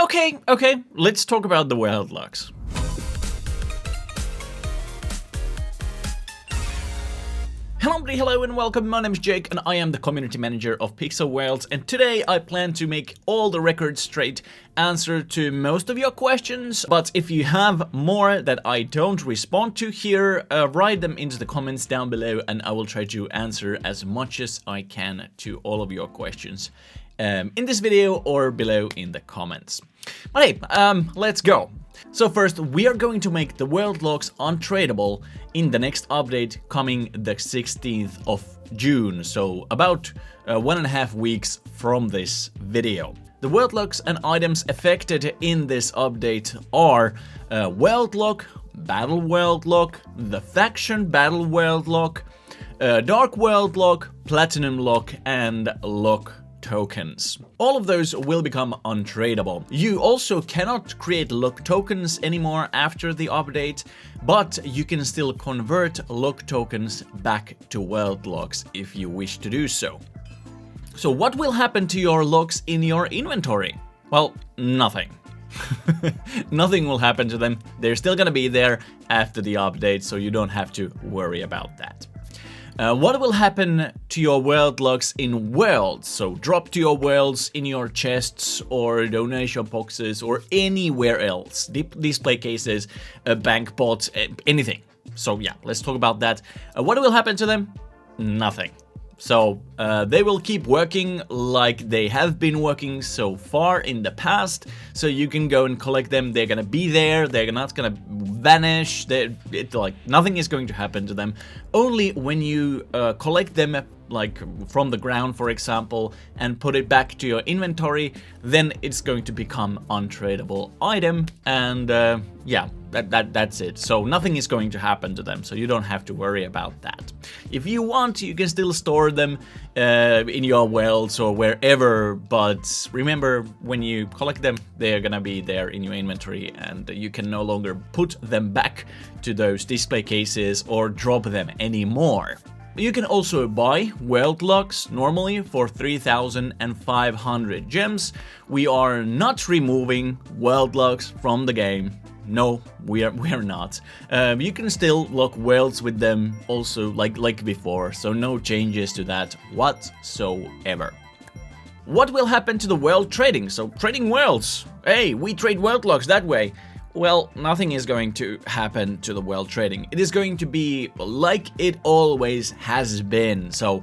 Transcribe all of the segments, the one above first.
Okay, let's talk about the world locks. Hello and welcome, my name is Jake and I am the community manager of Tradewells, and today I plan to make all the records straight, answer to most of your questions, but if you have more that I don't respond to here, write them into the comments down below and I will try to answer as much as I can to all of your questions in this video or below in the comments. But hey, let's go. So first, we are going to make the world locks untradable in the next update coming the 16th of June, so about 1.5 weeks from this video. The world locks and items affected in this update are world lock, battle world lock, the faction battle world lock, dark world lock, platinum lock, and lock tokens. All of those will become untradable. You also cannot create lock tokens anymore after the update, but you can still convert lock tokens back to world locks if you wish to do so. So what will happen to your locks in your inventory? Well, nothing. Nothing will happen to them. They're still gonna be there after the update, so you don't have to worry about that. What will happen to your world locks in worlds? So drop to your worlds in your chests or donation boxes or anywhere else. Display cases, bank bots, anything. So yeah, let's talk about that. What will happen to them? Nothing. So they will keep working like they have been working so far in the past. So you can go and collect them. They're gonna be there. They're not gonna vanish. Like nothing is going to happen to them. Only when you collect them like from the ground, for example, and put it back to your inventory, then it's going to become untradable item. And yeah, that's it. So nothing is going to happen to them, so you don't have to worry about that. If you want, you can still store them in your worlds or wherever, but remember, when you collect them, they're gonna be there in your inventory and you can no longer put them back to those display cases or drop them anymore. You can also buy world locks normally for 3,500 gems. We are not removing world locks from the game. No, we are not. You can still lock worlds with them also like before, so no changes to that whatsoever. What will happen to the world trading? So trading worlds. Hey, we trade world locks that way. Well, nothing is going to happen to the world trading. It is going to be like it always has been. So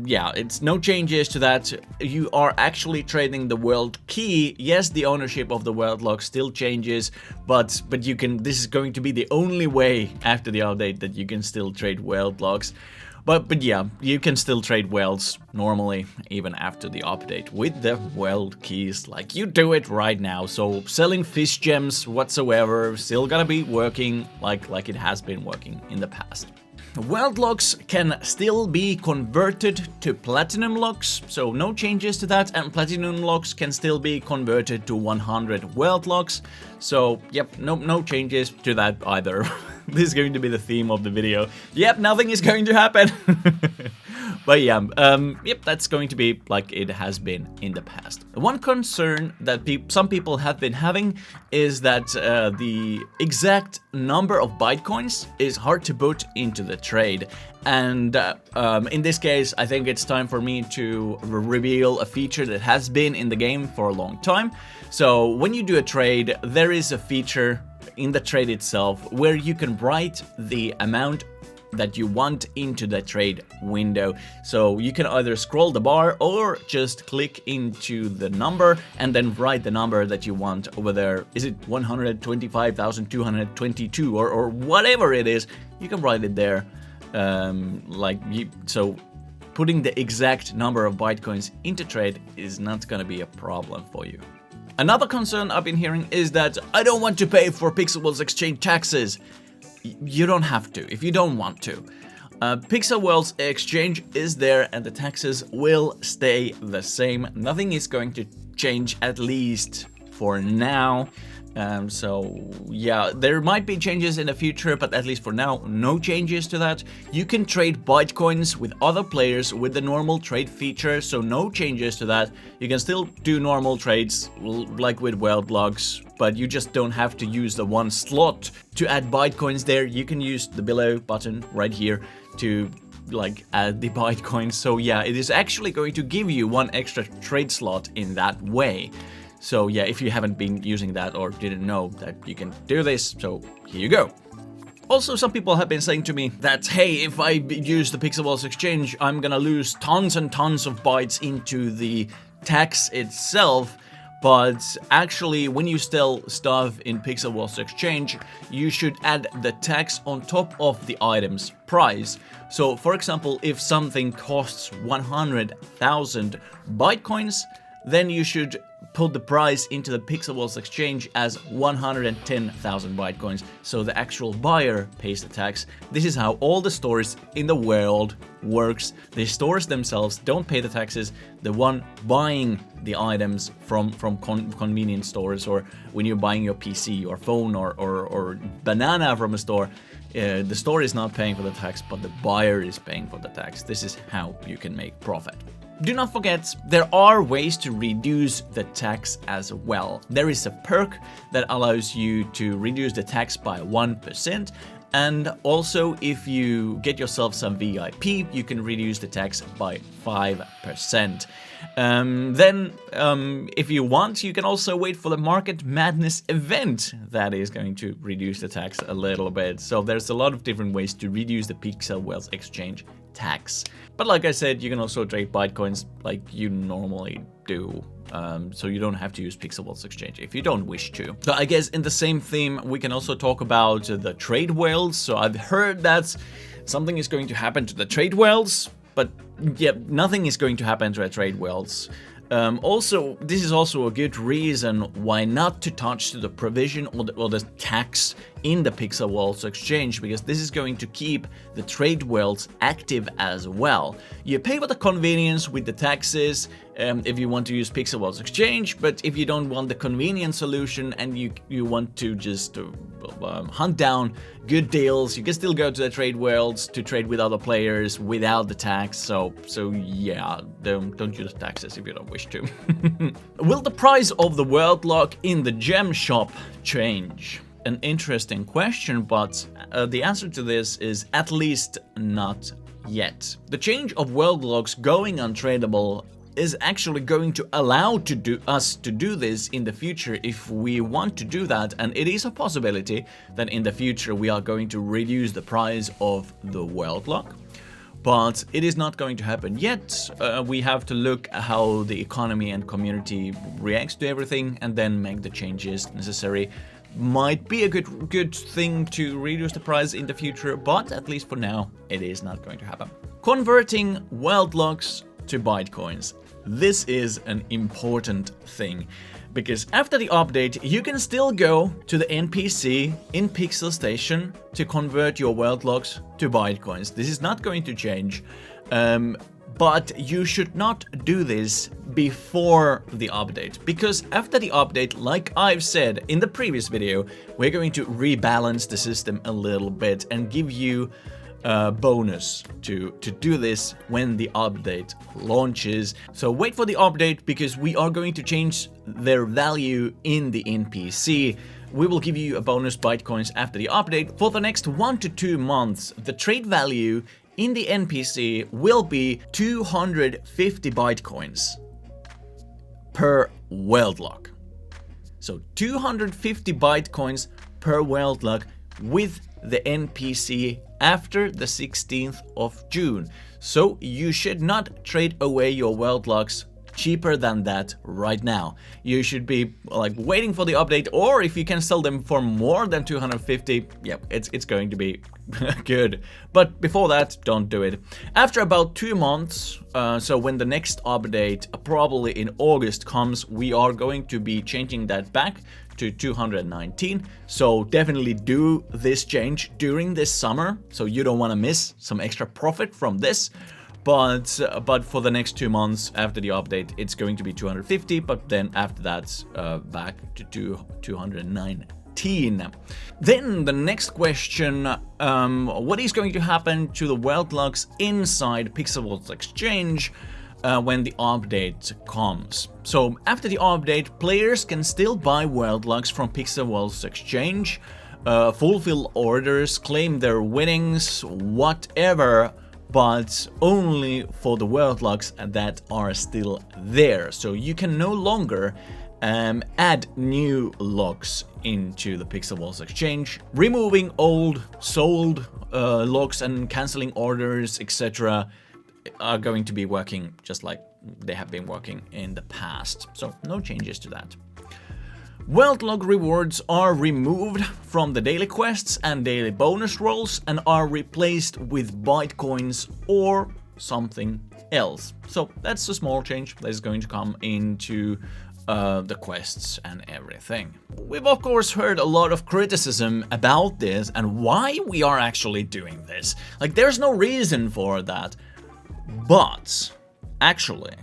yeah, it's no changes to that. You are actually trading the world key. Yes, the ownership of the world lock still changes, but you can. This is going to be the only way after the update that you can still trade world locks. But yeah, you can still trade worlds normally, even after the update, with the world keys, like you do it right now. So selling fish gems whatsoever, still gonna be working like it has been working in the past. World locks can still be converted to platinum locks, so no changes to that, and platinum locks can still be converted to 100 world locks. So yep, no changes to that either. This is going to be the theme of the video. Yep, nothing is going to happen. But yeah, yep, that's going to be like it has been in the past. One concern that some people have been having is that the exact number of Bytecoins is hard to put into the trade. And in this case, I think it's time for me to reveal a feature that has been in the game for a long time. So when you do a trade, there is a feature in the trade itself where you can write the amount that you want into the trade window. So you can either scroll the bar or just click into the number and then write the number that you want over there. Is it 125,222 or whatever it is? You can write it there. So putting the exact number of Bytecoins into trade is not gonna be a problem for you. Another concern I've been hearing is that I don't want to pay for Tradewells exchange taxes. You don't have to if you don't want to. Tradewells exchange is there and the taxes will stay the same. Nothing is going to change, at least for now. So yeah, there might be changes in the future, but at least for now, no changes to that. You can trade Bitcoins with other players with the normal trade feature, so no changes to that. You can still do normal trades like with World Logs, but you just don't have to use the one slot to add Bitcoins there. You can use the below button right here to like add the Bitcoins. So yeah, it is actually going to give you one extra trade slot in that way. So yeah, if you haven't been using that or didn't know that you can do this, so here you go. Also, some people have been saying to me that, hey, if I use the Tradewells exchange, I'm gonna lose tons and tons of bytes into the tax itself. But actually, when you sell stuff in Tradewells exchange, you should add the tax on top of the item's price. So for example, if something costs 100,000 Bitcoins, then you should put the price into the Tradewells exchange as 110,000 Bitcoins, so the actual buyer pays the tax. This is how all the stores in the world works. The stores themselves don't pay the taxes. The one buying the items from convenience stores, or when you're buying your PC or phone or banana from a store, the store is not paying for the tax, but the buyer is paying for the tax. This is how you can make profit. Do not forget, there are ways to reduce the tax as well. There is a perk that allows you to reduce the tax by 1%. And also, if you get yourself some VIP, you can reduce the tax by 5%. If you want, you can also wait for the Market Madness event that is going to reduce the tax a little bit. So there's a lot of different ways to reduce the Tradewells exchange tax. But like I said, you can also trade Bitcoins like you normally do. So you don't have to use Tradewells exchange if you don't wish to. So I guess in the same theme, we can also talk about the Tradewells. So I've heard that something is going to happen to the Tradewells, but yeah, nothing is going to happen to the Tradewells. Also, this is also a good reason why not to touch the provision or the tax in the Tradewells exchange, because this is going to keep the Tradewells active as well. You pay for the convenience with the taxes if you want to use Tradewells exchange, but if you don't want the convenient solution and you want to just hunt down good deals, you can still go to the Tradewells to trade with other players without the tax. So yeah, don't use taxes if you don't wish to. Will the price of the World Lock in the gem shop change? An interesting question, but the answer to this is at least not yet. The change of World Locks going untradable is actually going to allow us to do this in the future if we want to do that, and it is a possibility that in the future we are going to reduce the price of the World Lock. But it is not going to happen yet. We have to look at how the economy and community reacts to everything and then make the changes necessary. Might be a good thing to reduce the price in the future, but at least for now, it is not going to happen. Converting World Locks to Bitcoins. This is an important thing, because after the update, you can still go to the NPC in Pixel Station to convert your World Locks to Bitcoins. This is not going to change. But you should not do this before the update, because after the update, like I've said in the previous video, we're going to rebalance the system a little bit and give you a bonus to do this when the update launches. So wait for the update, because we are going to change their value in the NPC. We will give you a bonus Bitcoins after the update. For the next 1 to 2 months, the trade value in the NPC will be 250 Bitcoins per World Lock. So 250 Bitcoins per World Lock with the NPC after the 16th of June. So you should not trade away your World Locks cheaper than that right now. You should be like waiting for the update, or if you can sell them for more than 250, yeah, it's going to be good. But before that, don't do it. After about 2 months, so when the next update, probably in August, comes, we are going to be changing that back to 219. So definitely do this change during this summer, so you don't want to miss some extra profit from this. but for the next 2 months after the update, it's going to be 250, but then after that, back to 219. Then the next question, what is going to happen to the world logs inside Pixelworlds Exchange when the update comes? So after the update, players can still buy world logs from Pixelworlds Exchange, fulfill orders, claim their winnings, whatever, but only for the world logs that are still there. So you can no longer add new logs into the Pixelworlds Exchange. Removing old sold logs and canceling orders, etc. are going to be working just like they have been working in the past. So no changes to that. World log rewards are removed from the daily quests and daily bonus rolls and are replaced with byte coins or something else. So that's a small change that is going to come into the quests and everything. We've of course heard a lot of criticism about this and why we are actually doing this. Like, there's no reason for that. But actually,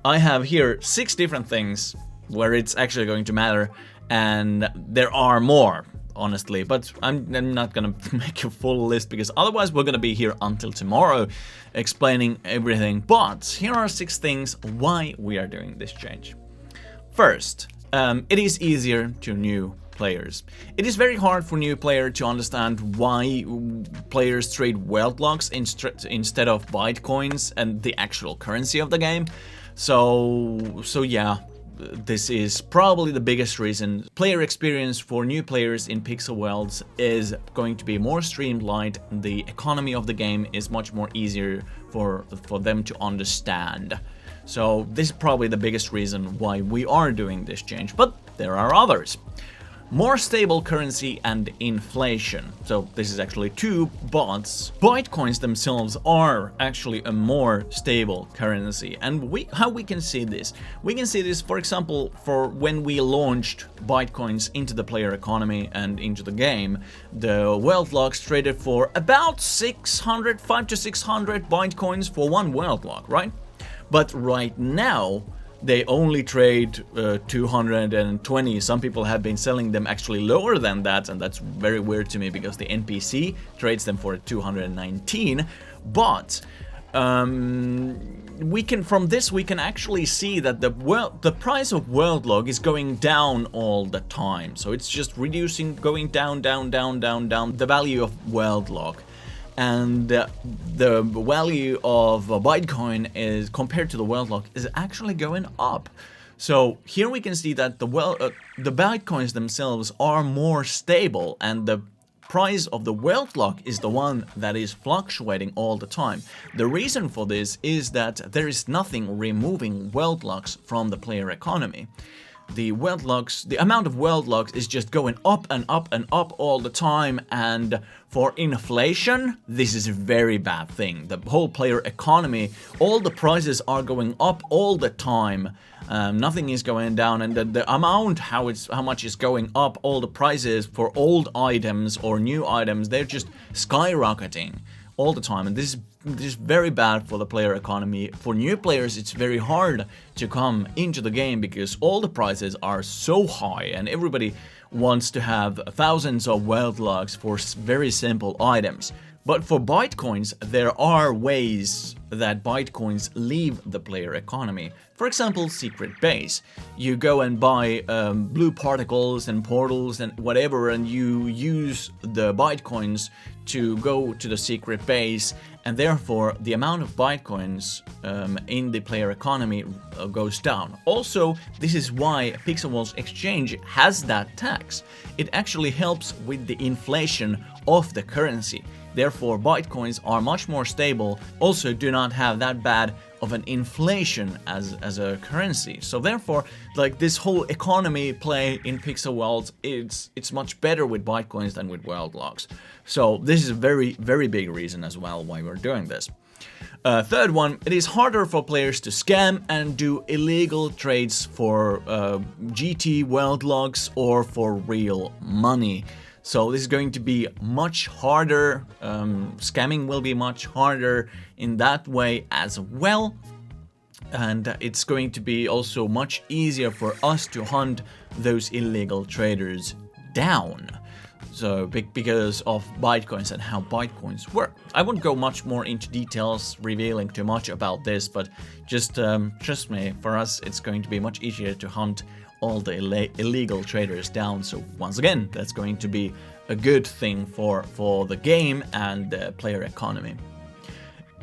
I have here 6 different things where it's actually going to matter, and there are more, honestly, but I'm not gonna make a full list because otherwise we're gonna be here until tomorrow explaining everything. But here are 6 things why we are doing this change. First, it is easier to new players. It is very hard for new player to understand why players trade world logs instead of byte coins and the actual currency of the game. So yeah, this is probably the biggest reason. Player experience for new players in Pixelworlds is going to be more streamlined. The economy of the game is much more easier for them to understand. So this is probably the biggest reason why we are doing this change, but there are others. More stable currency and inflation. So this is actually 2 bots. Bytecoins themselves are actually a more stable currency. And how we can see this? We can see this, for example, for when we launched Bytecoins into the player economy and into the game. The world logs traded for about 500 to 600 Bytecoins for 1 world log, right? But right now, they only trade 220. Some people have been selling them actually lower than that, and that's very weird to me because the NPC trades them for 219. But from this we can actually see that the price of world log is going down all the time. So it's just reducing, going down, the value of world log. And the value of Bytecoin is, compared to the world log, is actually going up. So here we can see that the Bytecoins themselves are more stable, and the price of the world log is the one that is fluctuating all the time. The reason for this is that there is nothing removing world logs from the player economy. The world logs, the amount of world logs is just going up and up and up all the time, and for inflation, this is a very bad thing. The whole player economy, all the prices are going up all the time. Nothing is going down, and the amount how much is going up, all the prices for old items or new items, they're just skyrocketing all the time, and this is very bad for the player economy. For new players, it's very hard to come into the game because all the prices are so high and everybody wants to have thousands of world logs for very simple items. But for Bytecoins, there are ways that Bytecoins leave the player economy. For example, secret base. You go and buy blue particles and portals and whatever, and you use the Bytecoins to go to the secret base, and therefore the amount of Bytecoins in the player economy goes down. Also, this is why Pixelworlds Exchange has that tax. It actually helps with the inflation of the currency. Therefore, Bytecoins are much more stable, also do not have that bad of an inflation as a currency. So therefore, like, this whole economy play in Pixelworlds, it's much better with Bytecoins than with world logs. So this is a very, very big reason as well why we're doing this. Third one, it is harder for players to scam and do illegal trades for GT world logs or for real money. So this is going to be much harder. Scamming will be much harder in that way as well. And it's going to be also much easier for us to hunt those illegal traders down. So because of Bytecoins and how Bytecoins work. I won't go much more into details revealing too much about this, but just trust me, for us it's going to be much easier to hunt all the illegal traders down. So once again, that's going to be a good thing for the game and the player economy.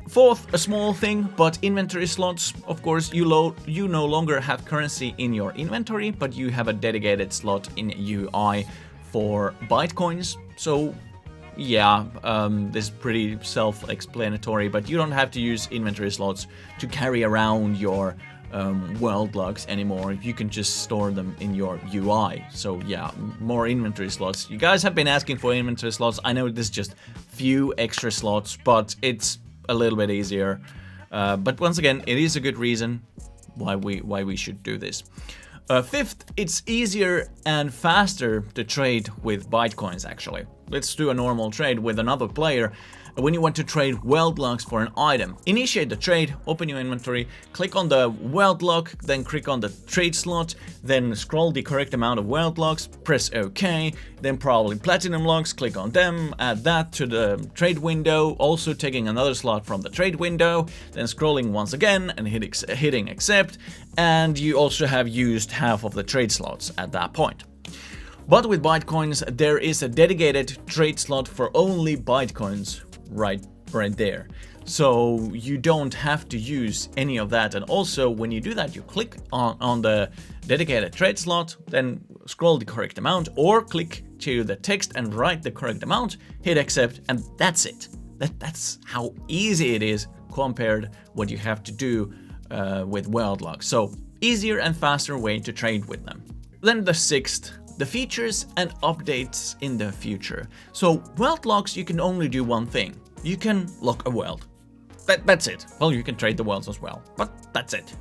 Fourth, a small thing, but inventory slots. Of course, you no longer have currency in your inventory, but you have a dedicated slot in UI for Bytecoins. So yeah, this is pretty self-explanatory, but you don't have to use inventory slots to carry around your world logs anymore. You can just store them in your UI. So yeah, more inventory slots. You guys have been asking for inventory slots. I know this is just few extra slots, but it's a little bit easier. But once again, it is a good reason why we should do this. Fifth, it's easier and faster to trade with Bytecoins actually. Let's do a normal trade with another player. When you want to trade world logs for an item, initiate the trade, open your inventory, click on the world log, then click on the trade slot, then scroll the correct amount of world logs, press OK, then probably platinum logs, click on them, add that to the trade window, also taking another slot from the trade window, then scrolling once again and hitting accept, and you also have used half of the trade slots at that point. But with Bytecoins, there is a dedicated trade slot for only Bytecoins right there. So you don't have to use any of that. And also when you do that, you click on the dedicated trade slot, then scroll the correct amount or click to the text and write the correct amount, hit accept, and that's it. That's how easy it is compared what you have to do with world logs. So easier and faster way to trade with them. Then the sixth, the features and updates in the future. So world logs, you can only do one thing. You can lock a world. That's it. Well, you can trade the worlds as well, but that's it.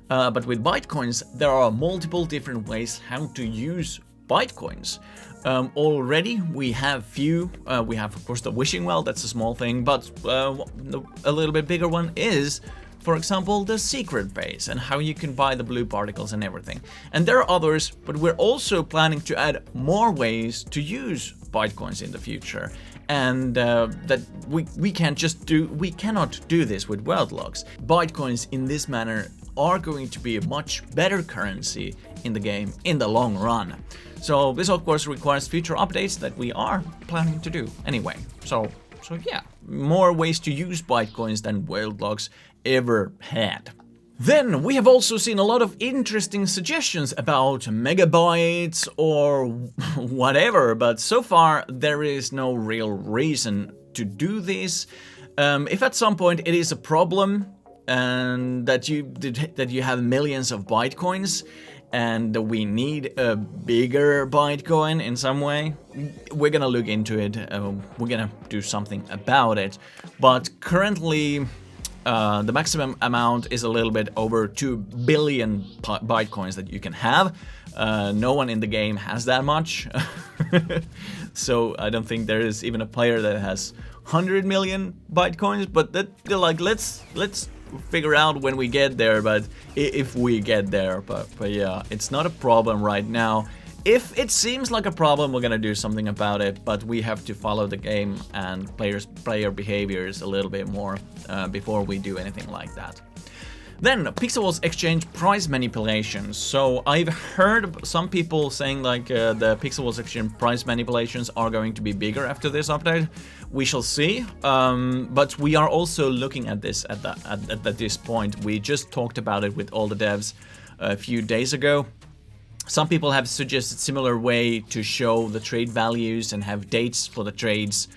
But with Bytecoins, there are multiple different ways how to use Bytecoins. Already we have few. We have of course the wishing well, that's a small thing, but a little bit bigger one is, for example, the secret base and how you can buy the blue particles and everything. And there are others, but we're also planning to add more ways to use Bytecoins in the future. And that we cannot do this with world logs. Bytecoins in this manner are going to be a much better currency in the game in the long run. So this of course requires future updates that we are planning to do anyway. So yeah, more ways to use Bytecoins than world logs ever had. Then we have also seen a lot of interesting suggestions about megabytes or whatever, but so far there is no real reason to do this. If at some point it is a problem and that you have millions of Bytecoins and we need a bigger Bytecoin in some way, we're gonna look into it. We're gonna do something about it. But currently, the maximum amount is a little bit over 2 billion Bytecoins that you can have. No one in the game has that much. So I don't think there is even a player that has 100 million Bytecoins, but like let's figure out when we get there, but if we get there, but yeah, it's not a problem right now. If it seems like a problem, we're gonna do something about it, but we have to follow the game and player behaviors a little bit more before we do anything like that. Then Pixelwells exchange price manipulations. So I've heard some people saying like the Pixelwells exchange price manipulations are going to be bigger after this update. We shall see. But we are also looking at this at this point. We just talked about it with all the devs a few days ago. Some people have suggested similar way to show the trade values and have dates for the trades,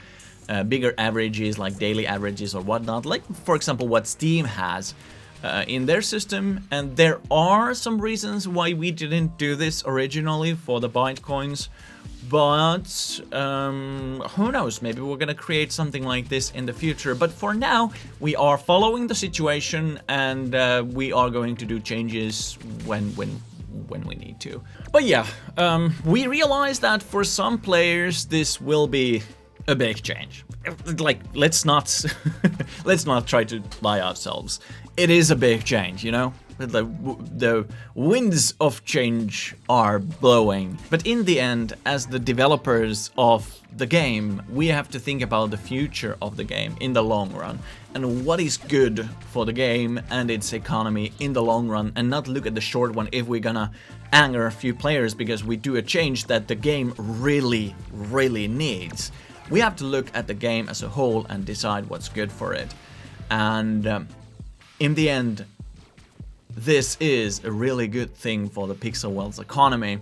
bigger averages like daily averages or whatnot, like for example what Steam has in their system. And there are some reasons why we didn't do this originally for the Bytecoins, but who knows, maybe we're gonna create something like this in the future. But for now, we are following the situation and we are going to do changes when when we need to. But yeah, we realize that for some players this will be a big change. Like, let's not let's not try to lie ourselves. It is a big change, you know? The winds of change are blowing. But in the end, as the developers of the game, we have to think about the future of the game in the long run, and what is good for the game and its economy in the long run, and not look at the short one if we're gonna anger a few players because we do a change that the game really, really needs. We have to look at the game as a whole and decide what's good for it. And in the end, this is a really good thing for the Pixelwells economy,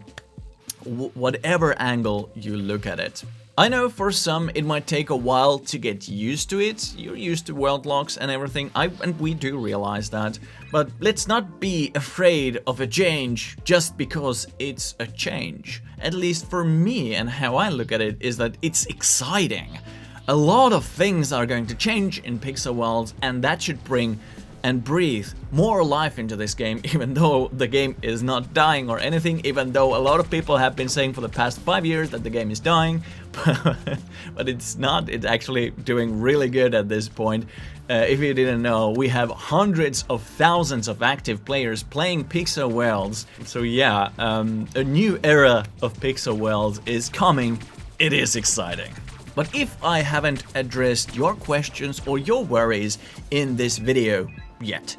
whatever angle you look at it. I know for some it might take a while to get used to it. You're used to world locks and everything, and we do realize that. But let's not be afraid of a change just because it's a change. At least for me, and how I look at it, is that it's exciting. A lot of things are going to change in Pixelwells, and that should bring and breathe more life into this game, even though the game is not dying or anything, even though a lot of people have been saying for the past 5 years that the game is dying, but it's not. It's actually doing really good at this point. If you didn't know, we have hundreds of thousands of active players playing Pixelwells. So yeah, a new era of Pixelwells is coming. It is exciting. But if I haven't addressed your questions or your worries in this video yet,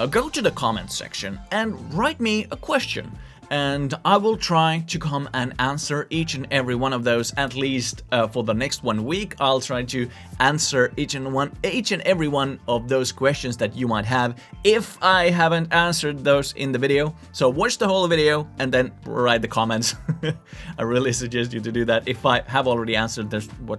go to the comments section and write me a question, and I will try to come and answer each and every one of those, at least for the next 1 week. I'll try to answer each and every one of those questions that you might have if I haven't answered those in the video. So watch the whole video and then write the comments. I really suggest you to do that. If I have already answered,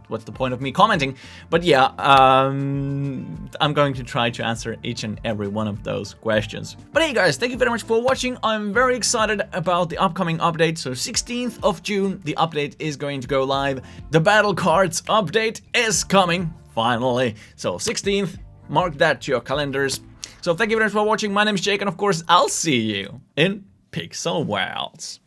what's the point of me commenting? But yeah, I'm going to try to answer each and every one of those questions. But hey guys, thank you very much for watching. I'm very excited about the upcoming update. So 16th of June, the update is going to go live. The battle cards update is coming, finally. So 16th, mark that to your calendars. So thank you very much for watching. My name is Jake, and of course, I'll see you in Pixelwells.